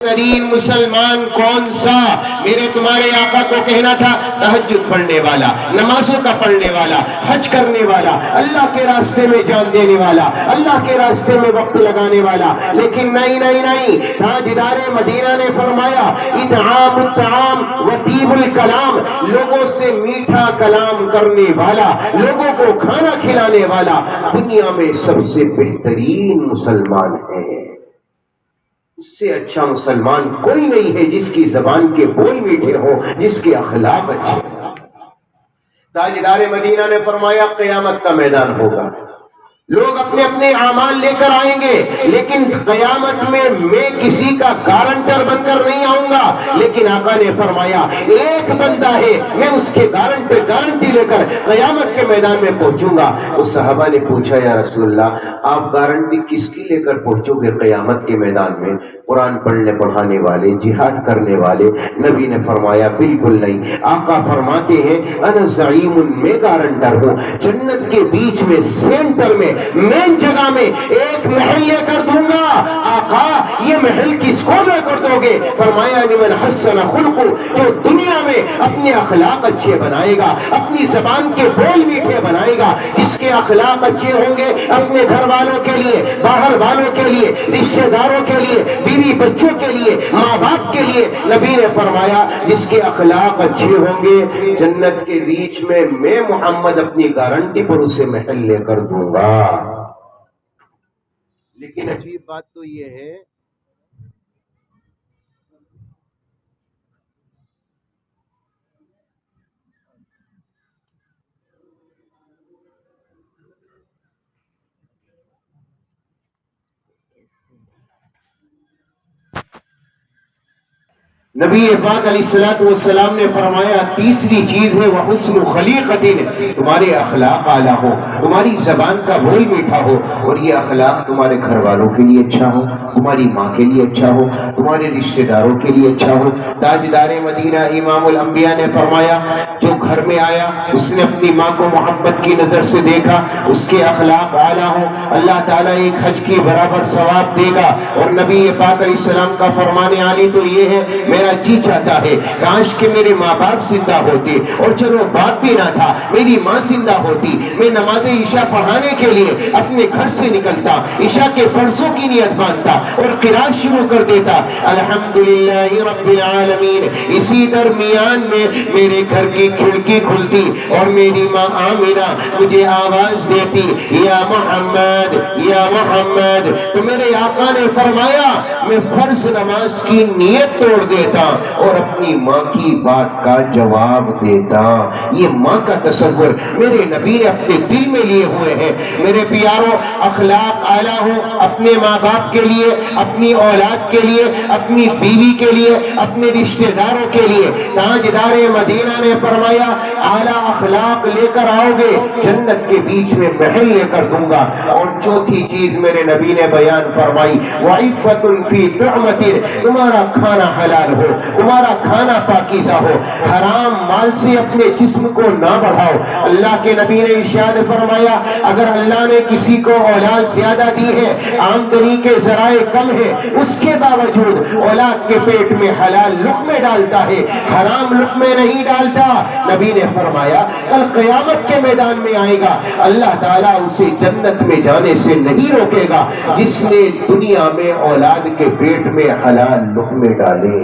ترین مسلمان کون سا؟ میرے تمہارے آقا کو کہنا تھا تہجد پڑھنے والا، نمازوں کا پڑھنے والا، حج کرنے والا، اللہ کے راستے میں جان دینے والا، اللہ کے راستے میں وقت لگانے والا، لیکن نہیں، تاجدار مدینہ نے فرمایا اطعام الطعام وطیب الکلام، لوگوں سے میٹھا کلام کرنے والا، لوگوں کو کھانا کھلانے والا دنیا میں سب سے بہترین مسلمان ہے۔ اس سے اچھا مسلمان کوئی نہیں ہے جس کی زبان کے بول میٹھے ہو، جس کے اخلاق اچھے ہوں۔ تاجدار مدینہ نے فرمایا قیامت کا میدان ہوگا، لوگ اپنے اپنے اعمال لے کر آئیں گے، لیکن قیامت میں کسی کا گارنٹر بن کر نہیں آؤں گا، لیکن آقا نے فرمایا ایک بندہ ہے میں اس کے گارنٹی لے کر قیامت کے میدان میں پہنچوں گا۔ اس صحابہ نے پوچھا یا رسول اللہ آپ گارنٹی کس کی لے کر پہنچو گے قیامت کے میدان میں؟ قرآن پڑھانے والے، جہاد کرنے والے؟ نبی نے فرمایا بالکل نہیں، آقا فرماتے ہیں انا زعیم، میں گارنٹر ہوں، جنت کے بیچ میں سینٹر میں مین جگہ میں ایک محل لے کر دوں گا۔ آقا یہ محل کس کو لے کر دو گے؟ فرمایا لمن حسن خلقہ، جو دنیا میں اپنے اخلاق اچھے بنائے گا، اپنی زبان کے بول میٹھے بنائے گا، جس کے اخلاق اچھے ہوں گے اپنے گھر والوں کے لیے، باہر والوں کے لیے، رشتہ داروں کے لیے، بیوی بچوں کے لیے، ماں باپ کے لیے۔ نبی نے فرمایا جس کے اخلاق اچھے ہوں گے جنت کے بیچ میں میں محمد اپنی گارنٹی پر اسے محل لے کر دوں گا۔ لیکن عجیب بات تو یہ ہے نبی پاک علیہ الصلوۃ والسلام نے فرمایا تیسری چیز ہے وہ حسن خلیقت، تمہارے اخلاق اعلیٰ ہو، تمہاری زبان کا بول میٹھا ہو، اور یہ اخلاق تمہارے گھر والوں کے لیے اچھا ہو، تمہاری ماں کے لیے اچھا ہو، تمہارے رشتہ داروں کے لیے اچھا ہو۔ تاجدار مدینہ امام الانبیاء نے فرمایا جو گھر میں آیا اس نے اپنی ماں کو محبت کی نظر سے دیکھا، اس کے اخلاق اعلیٰ ہو، اللہ تعالیٰ ایک حج کی برابر ثواب دے گا۔ اور نبی پاک علیہ السلام کا فرمان عالی تو یہ ہے میرا جی چاہتا ہے کاش کہ میرے ماں باپ زندہ ہوتے، اور چلو باپ بھی نہ تھا میری ماں زندہ ہوتی، میں نماز عشاء پڑھانے کے لیے اپنے گھر سے نکلتا، عشاء کے فرضوں کی نیت باندھتا اور قرات شروع کر دیتا الحمدللہ رب العالمین۔ اسی درمیان میں میرے گھر کی کھڑکی کھلتی اور میری ماں آمینہ مجھے آواز دیتی یا محمد یا محمد، تو میرے آقا نے فرمایا میں فرض نماز کی نیت توڑ دیتا اور اپنی ماں کی بات کا جواب دیتا۔ یہ ماں کا تصور میرے نبی نے اپنے دل میں لیے ہوئے ہیں۔ میرے پیاروں اخلاق اعلیٰ ہو اپنے ماں باپ کے لیے، اپنی اولاد کے لیے، اپنی بیوی کے لیے، اپنے رشتہ داروں کے لیے۔ تاجدار مدینہ نے فرمایا اعلیٰ اخلاق لے کر آؤ گے جنت کے بیچ میں محل لے کر دوں گا۔ اور چوتھی چیز میرے نبی نے بیان فرمائی وعفۃ فی طعمۃ، تمہارا کھانا حلال ہو، تمہارا کھانا پاکیزہ ہو، حرام مال سے اپنے جسم کو نہ بڑھاؤ۔ اللہ کے نبی نے ارشاد فرمایا اگر اللہ نے کسی کو اولاد زیادہ دی ہے، آمدنی کے ذرائع کم ہے، اس کے باوجود اولاد کے پیٹ میں حلال لقمے ڈالتا ہے، حرام لقمے نہیں ڈالتا، نبی نے فرمایا کل قیامت کے میدان میں آئے گا اللہ تعالیٰ اسے جنت میں جانے سے نہیں روکے گا جس نے دنیا میں اولاد کے پیٹ میں حلال لقمے ڈالے۔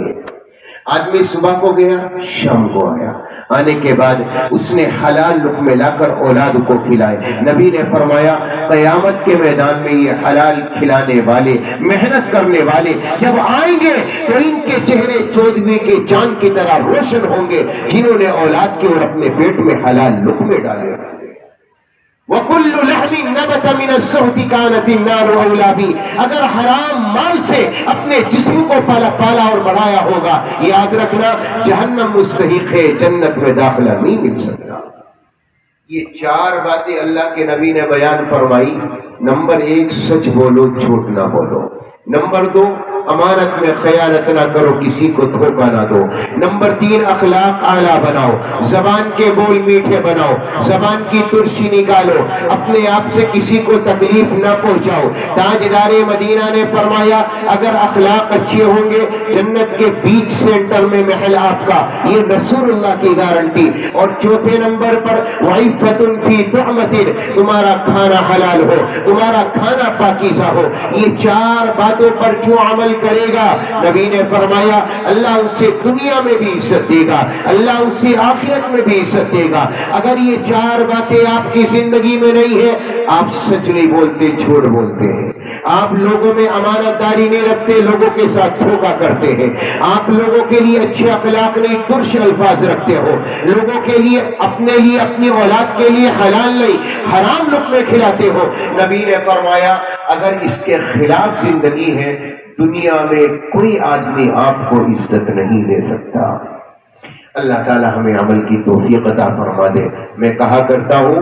آدمی صبح کو گیا شام کو آیا، آنے کے بعد اس نے حلال لقمے لا کر اولاد کو کھلائے۔ نبی نے فرمایا قیامت کے میدان میں یہ حلال کھلانے والے، محنت کرنے والے جب آئیں گے تو ان کے چہرے چودھویں کے چاند کی طرح روشن ہوں گے جنہوں نے اولاد کے اور اپنے پیٹ میں حلال لقمے ڈالے۔ وَكُلُّ لَحْمٍ نَبَتَ مِنَ السُّحْتِ كَانَتِ النَّارُ أَوْلَىٰ بِهِ، اگر حرام مال سے اپنے جسم کو پالا اور بڑھایا ہوگا یاد رکھنا جہنم مستحق ہے، جنت میں داخلہ نہیں مل سکتا۔ یہ چار باتیں اللہ کے نبی نے بیان فرمائی۔ نمبر 1 سچ بولو جھوٹ نہ بولو۔ نمبر 2 امانت میں خیانت نہ کرو، کسی کو دھوکہ نہ دو۔ نمبر 3 اخلاق اعلیٰ بناؤ، زبان کے بول میٹھے بناؤ، زبان کی ترشی نکالو، اپنے آپ سے کسی کو تکلیف نہ پہنچاؤ۔ تاجدار مدینہ نے فرمایا اگر اخلاق اچھے ہوں گے جنت کے بیچ سینٹر میں محل آپ کا، یہ رسول اللہ کی گارنٹی۔ اور چوتھے نمبر پر وعفۃ فی طعمۃ، تمہارا کھانا حلال ہو، تمہارا کھانا پاکیزہ ہو۔ یہ 4 باتوں پر جو عمل کرے گا نبی نے فرمایا اللہ اسے دنیا میں بھی عزت دے گا، اللہ اسے آخرت میں بھی عزت دے گا۔ اگر یہ 4 باتیں آپ کی زندگی میں نہیں ہے، آپ سچ نہیں بولتے، جھوٹ بولتے ہیں، آپ لوگوں میں امانت داری نہیں رکھتے، لوگوں کے ساتھ دھوکہ کرتے ہیں، آپ لوگوں کے لیے اچھے اخلاق نہیں ترش الفاظ رکھتے ہو، لوگوں کے لیے اپنے لیے اپنی اولاد کے لیے حلال نہیں حرام لقمے کھلاتے ہو۔ نبی نے فرمایا اگر اس کے خلاف زندگی ہے دنیا میں کوئی آدمی آپ کو عزت نہیں دے سکتا۔ اللہ تعالی ہمیں عمل کی توفیق عطا فرما دے۔ میں کہا کرتا ہوں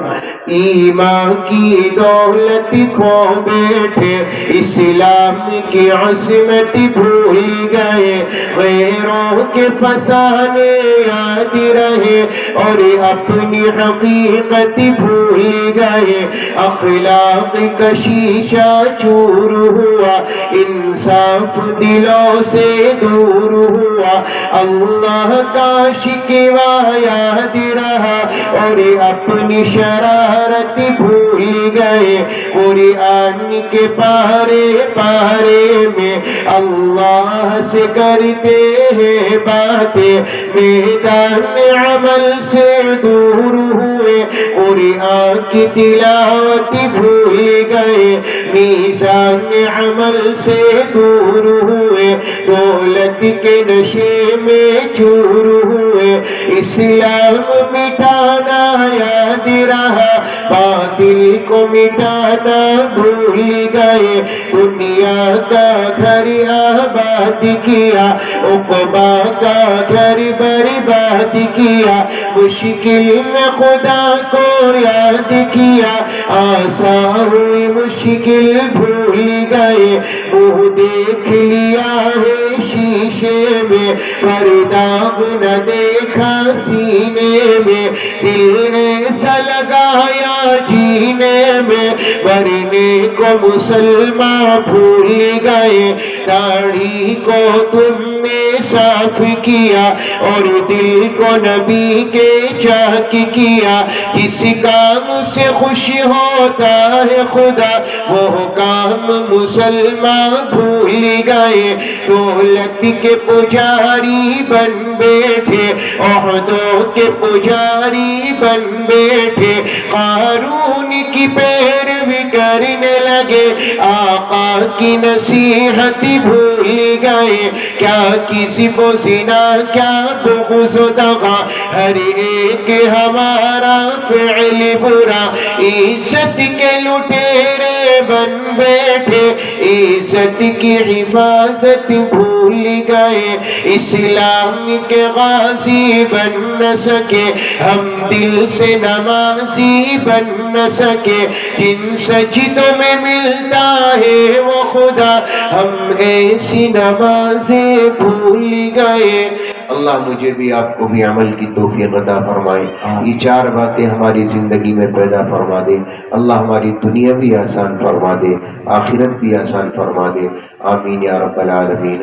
ایمان کی دولت کھو بیٹھے، اسلام کی عظمت بھول گئے، غیروں کے فسانے یاد رہے اور اپنی حقیقت بھول گئے، اخلاق کا شیشہ چور ہوا، انصاف دلوں سے دور ہوا، اللہ کا شکوہ یاد رہا اور اپنی شرارت بھول گئے، قرآن کے پارے پارے میں اللہ سے کرتے ہیں باتیں، میدان عمل سے دور ہوئے، قرآن کی تلاوت بھول گئے، میزان عمل سے دور ہوئے، دولت کے نشے میں چور ہوئے، اسلام مٹانا یاد رہا، باطل کو مٹانا بھول گئے، دنیا کا گھر آباد کیا، عقبہ کا گھر برباد کیا، مشکل میں خدا کو یاد کیا، آسان ہوئی مشکل بھول گئے، وہ دیکھ لیا ہے شیشے میں پر داغ نہ دیکھا سینے میں، دل ایسا لگایا جینے میں، مرنے کو مسلمان بھول گئے، داڑھی کو تم نے صاف کیا اور دل کو نبی کے چاک کیا، جس کام سے خوش ہوتا ہے خدا وہ کام مسلمان بھول گئے، دولت کے پجاری بن بیٹھے، عہدوں کے پجاری بن بیٹھے، قارون کی پیروی کرنے لگے، آقا کی نصیحت بھول گئے، کیا کسی کو زنا کیا بغض و دغا، ہر ایک ہمارا فعل برا، عزت کے لٹیرے بن بیٹھے، عزت کی حفاظت بھول گئے، اسلام کے غازی بن نہ سکے، ہم دل سے نمازی بن نہ سکے، جن سجدوں میں ملتا ہے وہ خدا، ہم ایسی نمازیں بھول گئے۔ اللہ مجھے بھی آپ کو بھی عمل کی توفیق عطا فرمائے، یہ 4 باتیں ہماری زندگی میں پیدا فرما دے، اللہ ہماری دنیا بھی آسان فرما دے، آخرت بھی آسان فرما دے، آمین یا رب العالمین۔